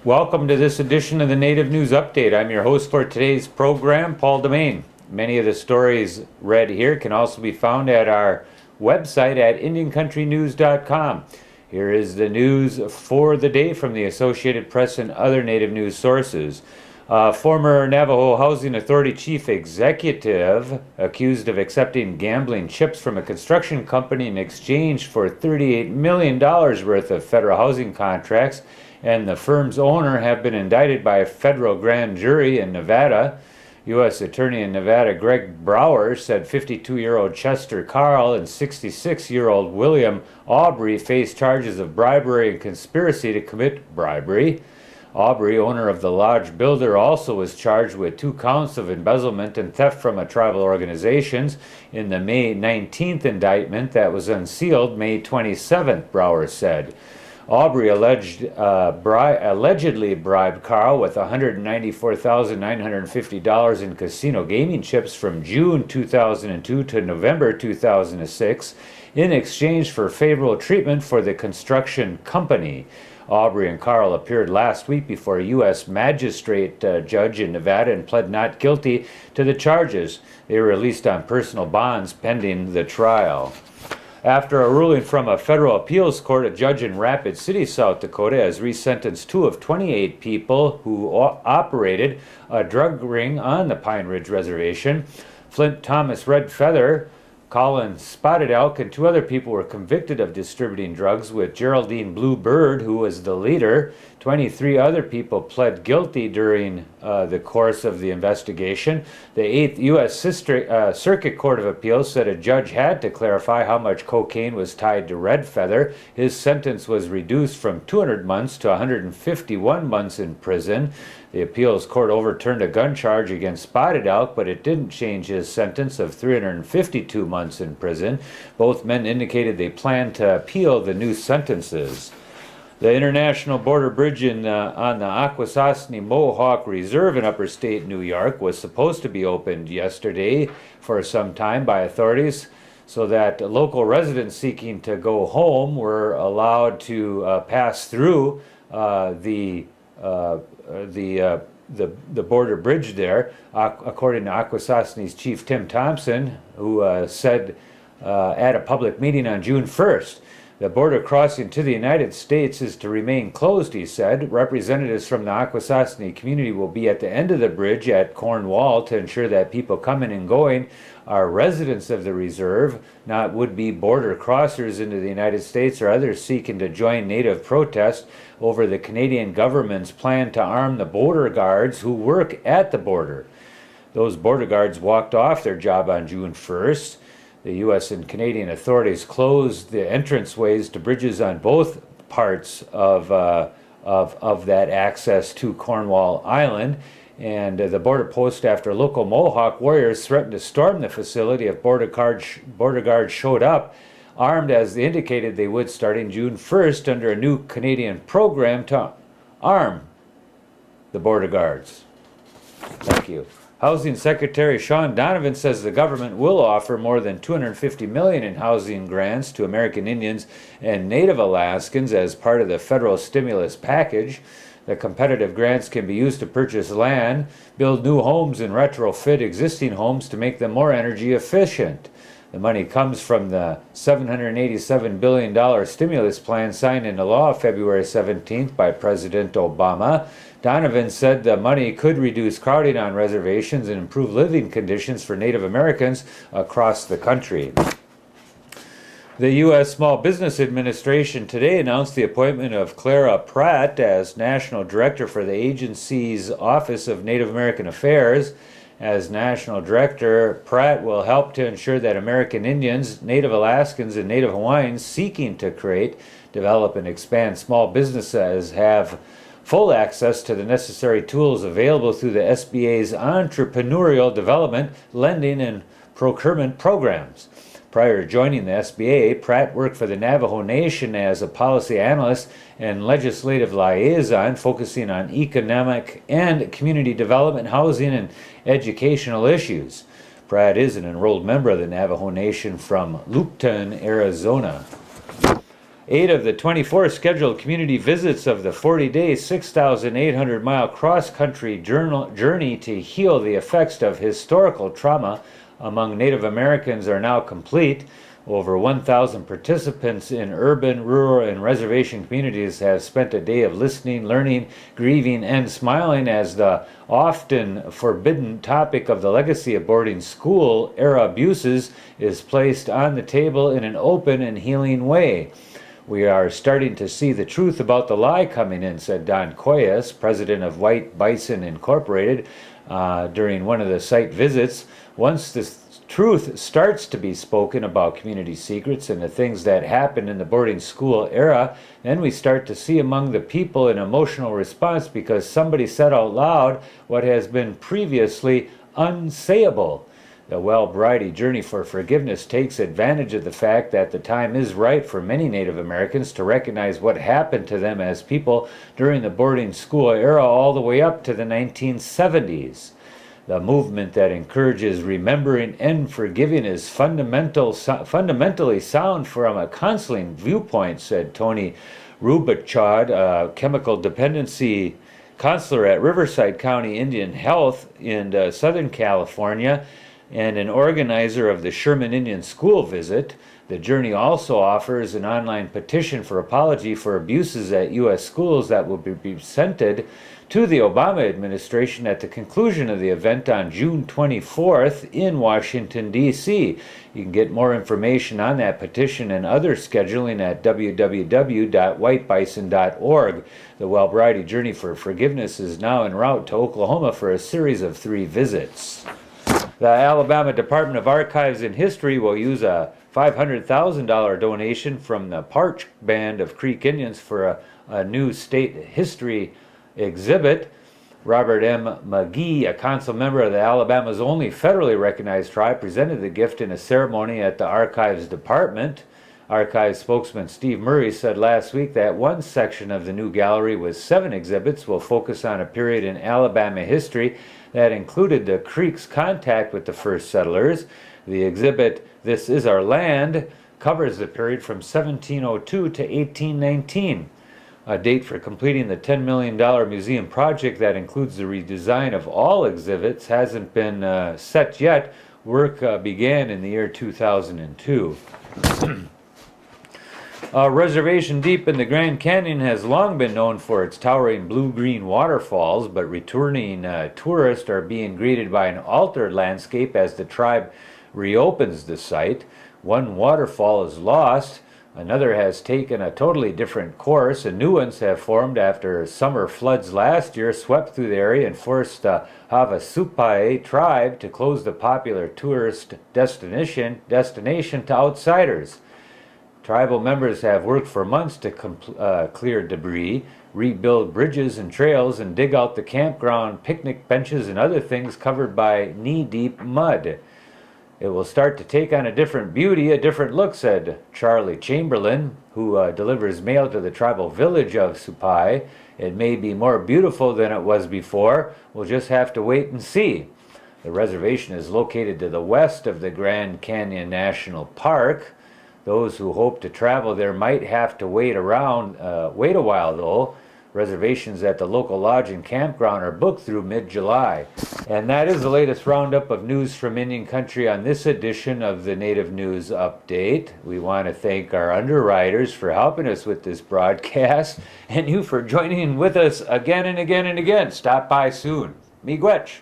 Welcome to this edition of the Native News Update. I'm your host for today's program, Paul DeMain. Many of the stories read here can also be found at our website at IndianCountryNews.com. Here is the news for the day from the Associated Press and other Native news sources. Former Navajo Housing Authority Chief Executive accused of accepting gambling chips from a construction company in exchange for $38 million worth of federal housing contracts, and the firm's owner have been indicted by a federal grand jury in Nevada. U.S. Attorney in Nevada Greg Brower said 52-year-old Chester Carl and 66-year-old William Aubrey face charges of bribery and conspiracy to commit bribery. Aubrey, owner of the lodge builder, also was charged with 2 counts of embezzlement and theft from a tribal organizations in the May 19th indictment that was unsealed May 27th, Brower said. Aubrey allegedly bribed Carl with $194,950 in casino gaming chips from June 2002 to November 2006 in exchange for favorable treatment for the construction company. Aubrey and Carl appeared last week before a U.S. magistrate judge in Nevada and pled not guilty to the charges. They were released on personal bonds pending the trial. After a ruling from a federal appeals court, a judge in Rapid City, South Dakota, has resentenced 2 of 28 people who operated a drug ring on the Pine Ridge Reservation. Flint Thomas Red Feather, Colin Spotted Elk, and 2 other people were convicted of distributing drugs, with Geraldine Blue Bird, who was the leader. 23 other people pled guilty during the course of the investigation. The 8th U.S. Circuit Court of Appeals said a judge had to clarify how much cocaine was tied to Red Feather. His sentence was reduced from 200 months to 151 months in prison. The appeals court overturned a gun charge against Spotted Elk, but it didn't change his sentence of 352 months in prison. Both men indicated they planned to appeal the new sentences. The International Border Bridge on the Akwesasne Mohawk Reserve in Upper State New York was supposed to be opened yesterday for some time by authorities, so that local residents seeking to go home were allowed to pass through the border bridge there, according to Akwesasne's Chief Tim Thompson, who said at a public meeting on June 1st. The border crossing to the United States is to remain closed, he said. Representatives from the Akwesasne community will be at the end of the bridge at Cornwall to ensure that people coming and going are residents of the reserve, not would-be border crossers into the United States or others seeking to join Native protests over the Canadian government's plan to arm the border guards who work at the border. Those border guards walked off their job on June 1st. The U.S. and Canadian authorities closed the entranceways to bridges on both parts of that access to Cornwall Island, and the border post, after local Mohawk warriors threatened to storm the facility if border guards showed up, armed as they indicated they would starting June 1st under a new Canadian program to arm the border guards. Thank you. Housing Secretary Sean Donovan says the government will offer more than $250 million in housing grants to American Indians and Native Alaskans as part of the federal stimulus package. The competitive grants can be used to purchase land, build new homes, and retrofit existing homes to make them more energy efficient. The money comes from the $787 billion stimulus plan signed into law February 17th by President Obama. Donovan said the money could reduce crowding on reservations and improve living conditions for Native Americans across the country. The U.S. Small Business Administration today announced the appointment of Clara Pratt as National Director for the agency's Office of Native American Affairs. As National Director, Pratt will help to ensure that American Indians, Native Alaskans, and Native Hawaiians seeking to create, develop, and expand small businesses have full access to the necessary tools available through the SBA's entrepreneurial development, lending, and procurement programs. Prior to joining the SBA, Pratt worked for the Navajo Nation as a policy analyst and legislative liaison, focusing on economic and community development, housing, and educational issues. Pratt is an enrolled member of the Navajo Nation from Lupton, Arizona. 8 of the 24 scheduled community visits of the 40-day, 6,800-mile cross-country journey to heal the effects of historical trauma among Native Americans are now complete. Over 1,000 participants in urban, rural, and reservation communities have spent a day of listening, learning, grieving, and smiling as the often forbidden topic of the legacy of boarding school era abuses is placed on the table in an open and healing way. We are starting to see the truth about the lie coming in, said Don Coyas, president of White Bison Incorporated, during one of the site visits. Once the truth starts to be spoken about community secrets and the things that happened in the boarding school era, then we start to see among the people an emotional response because somebody said out loud what has been previously unsayable. The Well-Brighty Journey for Forgiveness takes advantage of the fact that the time is right for many Native Americans to recognize what happened to them as people during the boarding school era all the way up to the 1970s. The movement that encourages remembering and forgiving is fundamentally sound from a counseling viewpoint, said Tony Rubachad, a chemical dependency counselor at Riverside County Indian Health in Southern California, and an organizer of the Sherman Indian School visit. The journey also offers an online petition for apology for abuses at U.S. schools that will be presented to the Obama administration at the conclusion of the event on June 24th in Washington, D.C. You can get more information on that petition and other scheduling at www.whitebison.org. The Well-Brighty Journey for Forgiveness is now en route to Oklahoma for a series of 3 visits. The Alabama Department of Archives and History will use a $500,000 donation from the Parch Band of Creek Indians for a new state history exhibit. Robert M. McGee, a council member of the Alabama's only federally recognized tribe, presented the gift in a ceremony at the Archives Department. Archives spokesman Steve Murray said last week that one section of the new gallery with 7 exhibits will focus on a period in Alabama history that included the Creek's contact with the first settlers. The exhibit, This Is Our Land, covers the period from 1702 to 1819. A date for completing the $10 million museum project that includes the redesign of all exhibits hasn't been set yet. Work began in the year 2002. A reservation deep in the Grand Canyon has long been known for its towering blue-green waterfalls, but returning tourists are being greeted by an altered landscape as the tribe reopens the site. One waterfall is lost, another has taken a totally different course, and new ones have formed after summer floods last year swept through the area and forced the Havasupai tribe to close the popular tourist destination to outsiders. Tribal members have worked for months to clear debris, rebuild bridges and trails, and dig out the campground, picnic benches, and other things covered by knee-deep mud. It will start to take on a different beauty, a different look, said Charlie Chamberlain, who delivers mail to the tribal village of Supai. It may be more beautiful than it was before. We'll just have to wait and see. The reservation is located to the west of the Grand Canyon National Park. Those who hope to travel there might have to wait a while though. Reservations at the local lodge and campground are booked through mid-July. And that is the latest roundup of news from Indian Country on this edition of the Native News Update. We want to thank our underwriters for helping us with this broadcast, and you for joining with us again and again and again. Stop by soon. Miigwech.